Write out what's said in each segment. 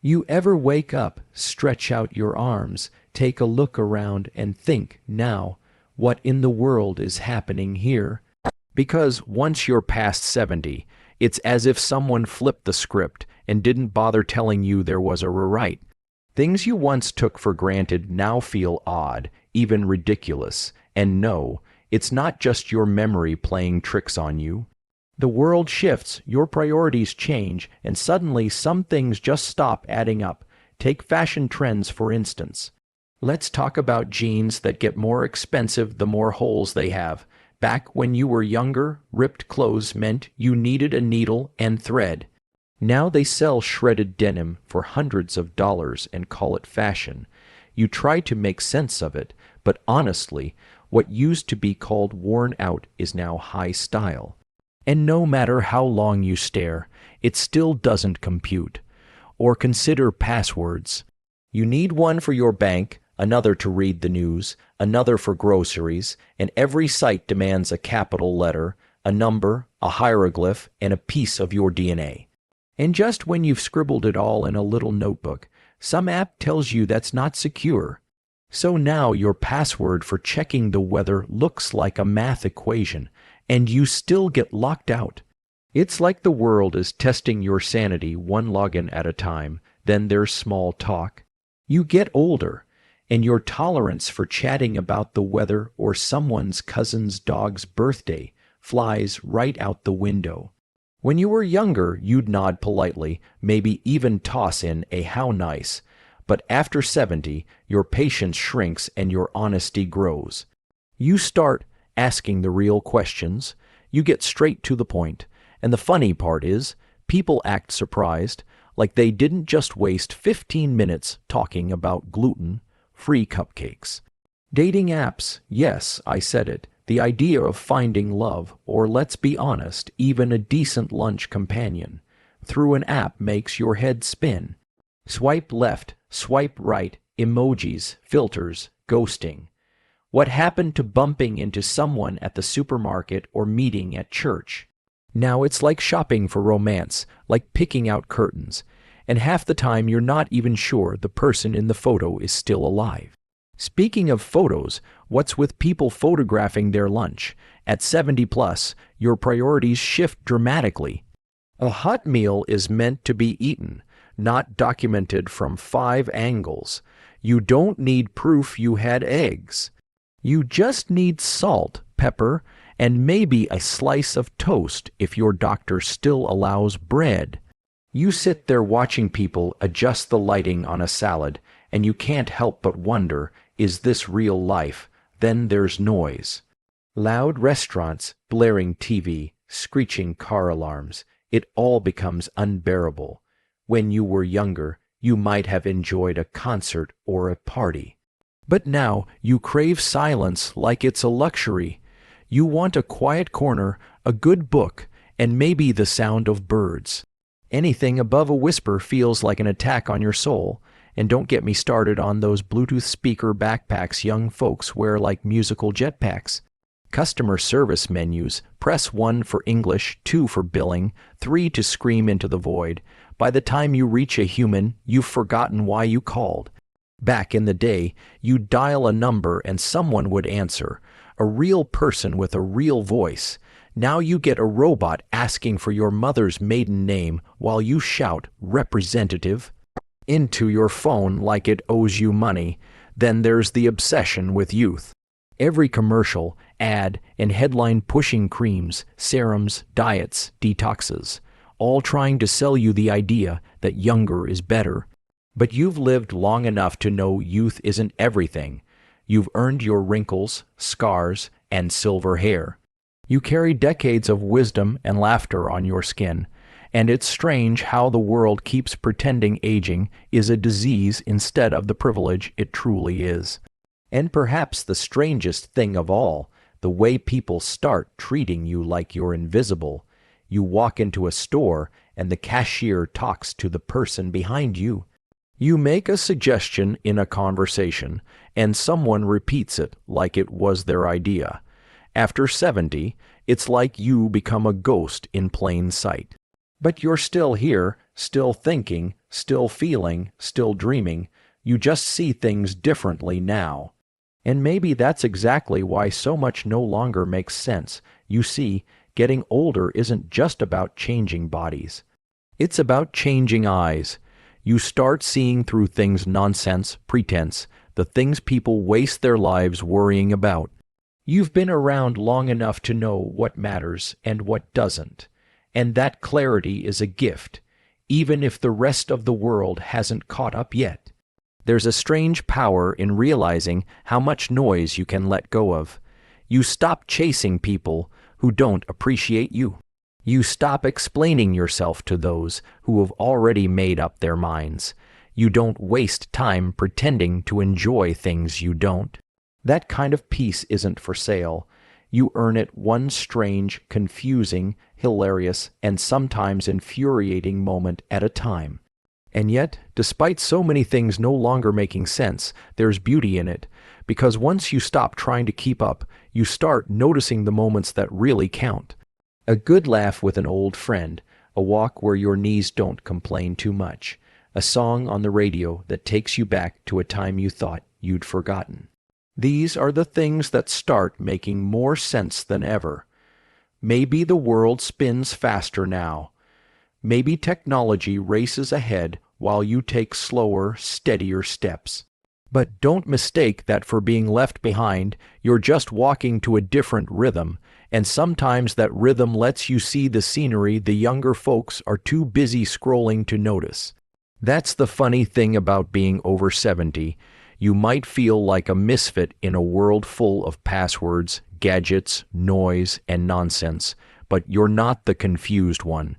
You ever wake up, stretch out your arms, take a look around and think, now, what in the world is happening here? Because once you're past 70, it's as if someone flipped the script and didn't bother telling you there was a rewrite. Things you once took for granted now feel odd, even ridiculous. And no, it's not just your memory playing tricks on you. The world shifts, your priorities change, and suddenly some things just stop adding up. Take fashion trends, for instance. Let's talk about jeans that get more expensive the more holes they have. Back when you were younger, ripped clothes meant you needed a needle and thread. Now they sell shredded denim for hundreds of dollars and call it fashion. You try to make sense of it, but honestly, what used to be called worn out is now high style. And no matter how long you stare, it still doesn't compute. Or consider passwords. You need one for your bank, another to read the news, another for groceries, and every site demands a capital letter, a number, a hieroglyph, and a piece of your DNA. And just when you've scribbled it all in a little notebook, some app tells you that's not secure. So now your password for checking the weather looks like a math equation, and you still get locked out. It's like the world is testing your sanity one login at a time, then there's small talk. You get older, and your tolerance for chatting about the weather or someone's cousin's dog's birthday flies right out the window. When you were younger, you'd nod politely, maybe even toss in a "how nice." But after 70, your patience shrinks and your honesty grows. You start asking the real questions. You get straight to the point. And the funny part is, people act surprised, like they didn't just waste 15 minutes talking about gluten-free cupcakes. Dating apps, yes, I said it. The idea of finding love, or let's be honest, even a decent lunch companion, through an app makes your head spin. Swipe left, swipe right, emojis, filters, ghosting. What happened to bumping into someone at the supermarket or meeting at church? Now it's like shopping for romance, like picking out curtains, and half the time you're not even sure the person in the photo is still alive. Speaking of photos, what's with people photographing their lunch? At 70 plus, your priorities shift dramatically. A hot meal is meant to be eaten, not documented from 5 angles. You don't need proof you had eggs. You just need salt, pepper, and maybe a slice of toast if your doctor still allows bread. You sit there watching people adjust the lighting on a salad, and you can't help but wonder, is this real life? Then there's noise. Loud restaurants, blaring TV, screeching car alarms. It all becomes unbearable. When you were younger, you might have enjoyed a concert or a party. But now you crave silence like it's a luxury. You want a quiet corner, a good book, and maybe the sound of birds. Anything above a whisper feels like an attack on your soul. And don't get me started on those Bluetooth speaker backpacks young folks wear like musical jetpacks. Customer service menus, press 1 for English, 2 for billing, 3 to scream into the void. By the time you reach a human, you've forgotten why you called. Back in the day, you'd dial a number and someone would answer, a real person with a real voice. Now you get a robot asking for your mother's maiden name while you shout, "Representative," into your phone like it owes you money. Then there's the obsession with youth. Every commercial, ad, and headline pushing creams, serums, diets, detoxes, all trying to sell you the idea that younger is better. But you've lived long enough to know youth isn't everything. You've earned your wrinkles, scars, and silver hair. You carry decades of wisdom and laughter on your skin. And it's strange how the world keeps pretending aging is a disease instead of the privilege it truly is. And perhaps the strangest thing of all, the way people start treating you like you're invisible. You walk into a store and the cashier talks to the person behind you. You make a suggestion in a conversation and someone repeats it like it was their idea. After 70, it's like you become a ghost in plain sight. But you're still here, still thinking, still feeling, still dreaming. You just see things differently now. And maybe that's exactly why so much no longer makes sense. You see, getting older isn't just about changing bodies. It's about changing eyes. You start seeing through things nonsense, pretense, the things people waste their lives worrying about. You've been around long enough to know what matters and what doesn't. And that clarity is a gift, even if the rest of the world hasn't caught up yet. There's a strange power in realizing how much noise you can let go of. You stop chasing people who don't appreciate you. You stop explaining yourself to those who have already made up their minds. You don't waste time pretending to enjoy things you don't. That kind of peace isn't for sale. You earn it one strange, confusing, hilarious, and sometimes infuriating moment at a time. And yet, despite so many things no longer making sense, there's beauty in it, because once you stop trying to keep up, you start noticing the moments that really count. A good laugh with an old friend, a walk where your knees don't complain too much, a song on the radio that takes you back to a time you thought you'd forgotten. These are the things that start making more sense than ever. Maybe the world spins faster now. Maybe technology races ahead while you take slower, steadier steps. But don't mistake that for being left behind. You're just walking to a different rhythm, and sometimes that rhythm lets you see the scenery the younger folks are too busy scrolling to notice. That's the funny thing about being over 70. You might feel like a misfit in a world full of passwords, gadgets, noise, and nonsense, but you're not the confused one.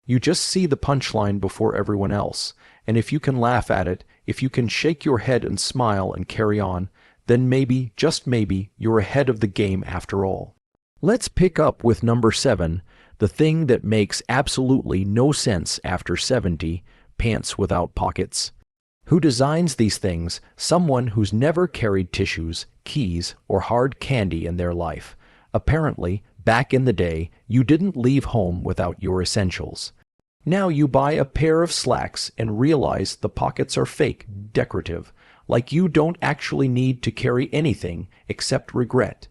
You just see the punchline before everyone else, and if you can laugh at it, if you can shake your head and smile and carry on, then maybe, just maybe, you're ahead of the game after all. Let's pick up with number 7, the thing that makes absolutely no sense after 70, pants without pockets. Who designs these things? Someone who's never carried tissues, keys, or hard candy in their life. Apparently, back in the day, you didn't leave home without your essentials. Now you buy a pair of slacks and realize the pockets are fake, decorative, like you don't actually need to carry anything except regret.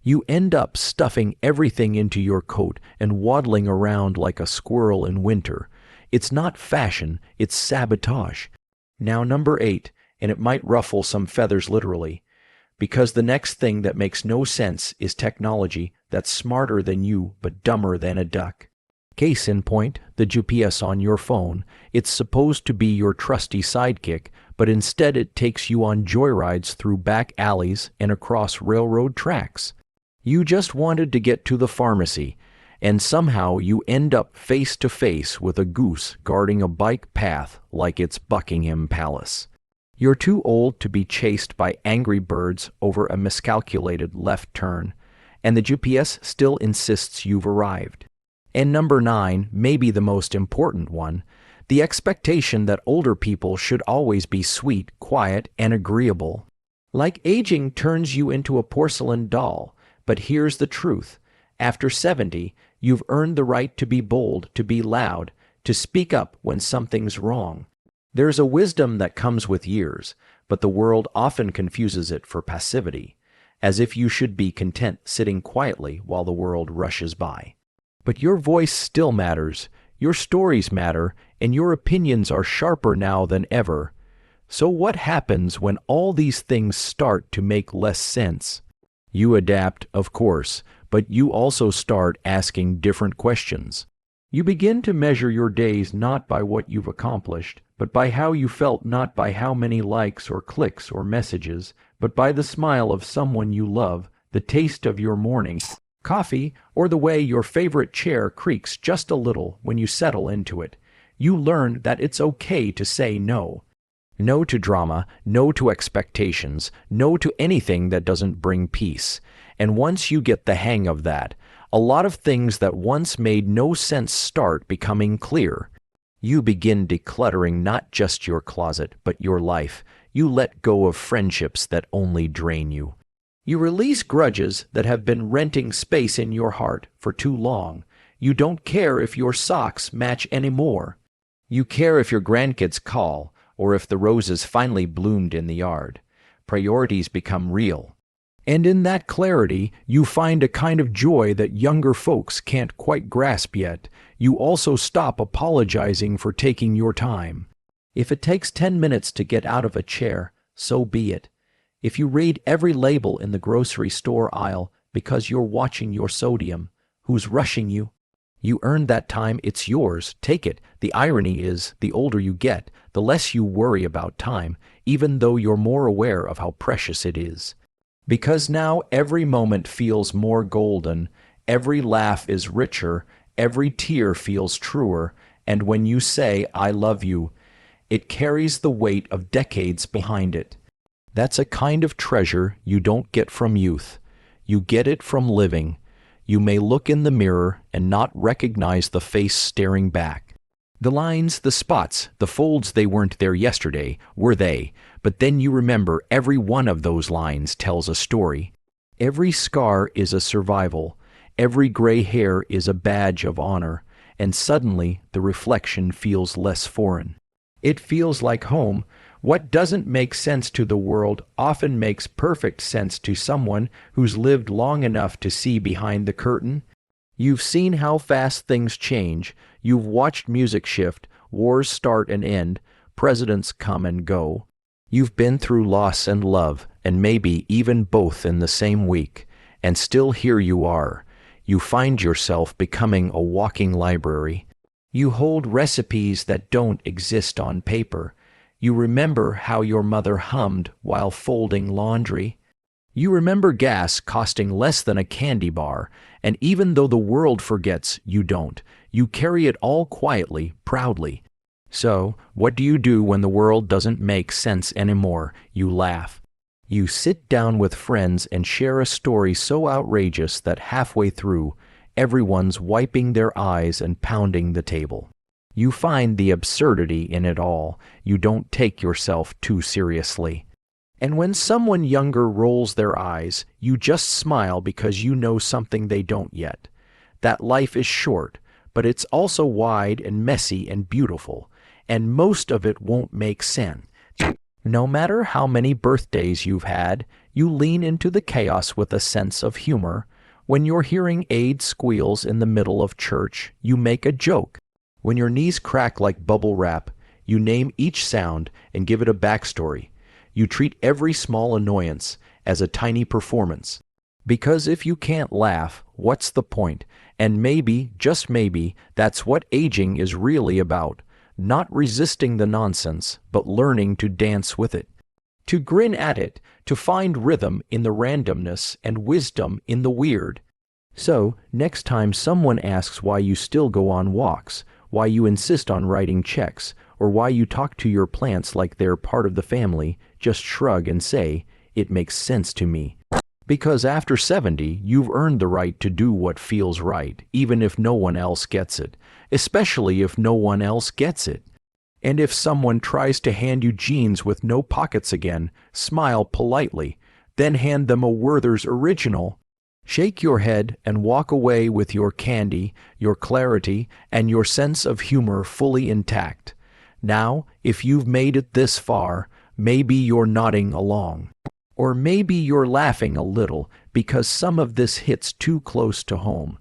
You end up stuffing everything into your coat and waddling around like a squirrel in winter. It's not fashion, it's sabotage. Now number 8, and it might ruffle some feathers literally, because the next thing that makes no sense is technology that's smarter than you but dumber than a duck. Case in point, the GPS on your phone. It's supposed to be your trusty sidekick, but instead it takes you on joyrides through back alleys and across railroad tracks. You just wanted to get to the pharmacy, and somehow you end up face to face with a goose guarding a bike path like it's Buckingham Palace. You're too old to be chased by angry birds over a miscalculated left turn, and the GPS still insists you've arrived. And number 9, maybe the most important one, the expectation that older people should always be sweet, quiet, and agreeable. Like aging turns you into a porcelain doll, but here's the truth. After 70, you've earned the right to be bold, to be loud, to speak up when something's wrong. There's a wisdom that comes with years, but the world often confuses it for passivity, as if you should be content sitting quietly while the world rushes by. But your voice still matters, your stories matter, and your opinions are sharper now than ever. So what happens when all these things start to make less sense? You adapt, of course, but you also start asking different questions. You begin to measure your days not by what you've accomplished, but by how you felt, not by how many likes or clicks or messages, but by the smile of someone you love, the taste of your morning coffee, or the way your favorite chair creaks just a little when you settle into it. You learn that it's okay to say no. No to drama, no to expectations, no to anything that doesn't bring peace. And once you get the hang of that, a lot of things that once made no sense start becoming clear. You begin decluttering not just your closet, but your life. You let go of friendships that only drain you. You release grudges that have been renting space in your heart for too long. You don't care if your socks match anymore. You care if your grandkids call or if the roses finally bloomed in the yard. Priorities become real. And in that clarity, you find a kind of joy that younger folks can't quite grasp yet. You also stop apologizing for taking your time. If it takes 10 minutes to get out of a chair, so be it. If you read every label in the grocery store aisle because you're watching your sodium, who's rushing you? You earned that time, it's yours, take it. The irony is, the older you get, the less you worry about time, even though you're more aware of how precious it is. Because now every moment feels more golden, every laugh is richer, every tear feels truer, and when you say, I love you, it carries the weight of decades behind it. That's a kind of treasure you don't get from youth. You get it from living. You may look in the mirror and not recognize the face staring back. The lines, the spots, the folds, they weren't there yesterday, were they? But then you remember every one of those lines tells a story. Every scar is a survival. Every gray hair is a badge of honor. And suddenly the reflection feels less foreign. It feels like home. What doesn't make sense to the world often makes perfect sense to someone who's lived long enough to see behind the curtain. You've seen how fast things change. You've watched music shift, wars start and end, presidents come and go. You've been through loss and love, and maybe even both in the same week. And still here you are. You find yourself becoming a walking library. You hold recipes that don't exist on paper. You remember how your mother hummed while folding laundry. You remember gas costing less than a candy bar, and even though the world forgets, you don't. You carry it all quietly, proudly. So, what do you do when the world doesn't make sense anymore? You laugh. You sit down with friends and share a story so outrageous that halfway through, everyone's wiping their eyes and pounding the table. You find the absurdity in it all. You don't take yourself too seriously. And when someone younger rolls their eyes, you just smile because you know something they don't yet. That life is short, but it's also wide and messy and beautiful, and most of it won't make sense. No matter how many birthdays you've had, you lean into the chaos with a sense of humor. When your hearing aid squeals in the middle of church, you make a joke. When your knees crack like bubble wrap, you name each sound and give it a backstory. You treat every small annoyance as a tiny performance. Because if you can't laugh, what's the point? And maybe, just maybe, that's what aging is really about. Not resisting the nonsense, but learning to dance with it. To grin at it, to find rhythm in the randomness and wisdom in the weird. So, next time someone asks why you still go on walks, why you insist on writing checks, or why you talk to your plants like they're part of the family, just shrug and say, it makes sense to me. Because after 70, you've earned the right to do what feels right, even if no one else gets it, especially if no one else gets it. And if someone tries to hand you jeans with no pockets again, smile politely, then hand them a Werther's Original. Shake your head and walk away with your candy, your clarity, and your sense of humor fully intact. Now, if you've made it this far, maybe you're nodding along. Or maybe you're laughing a little because some of this hits too close to home.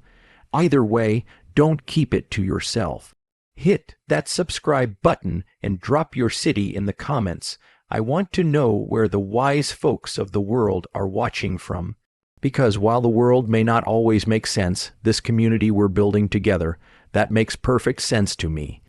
Either way, don't keep it to yourself. Hit that subscribe button and drop your city in the comments. I want to know where the wise folks of the world are watching from. Because while the world may not always make sense, this community we're building together, that makes perfect sense to me.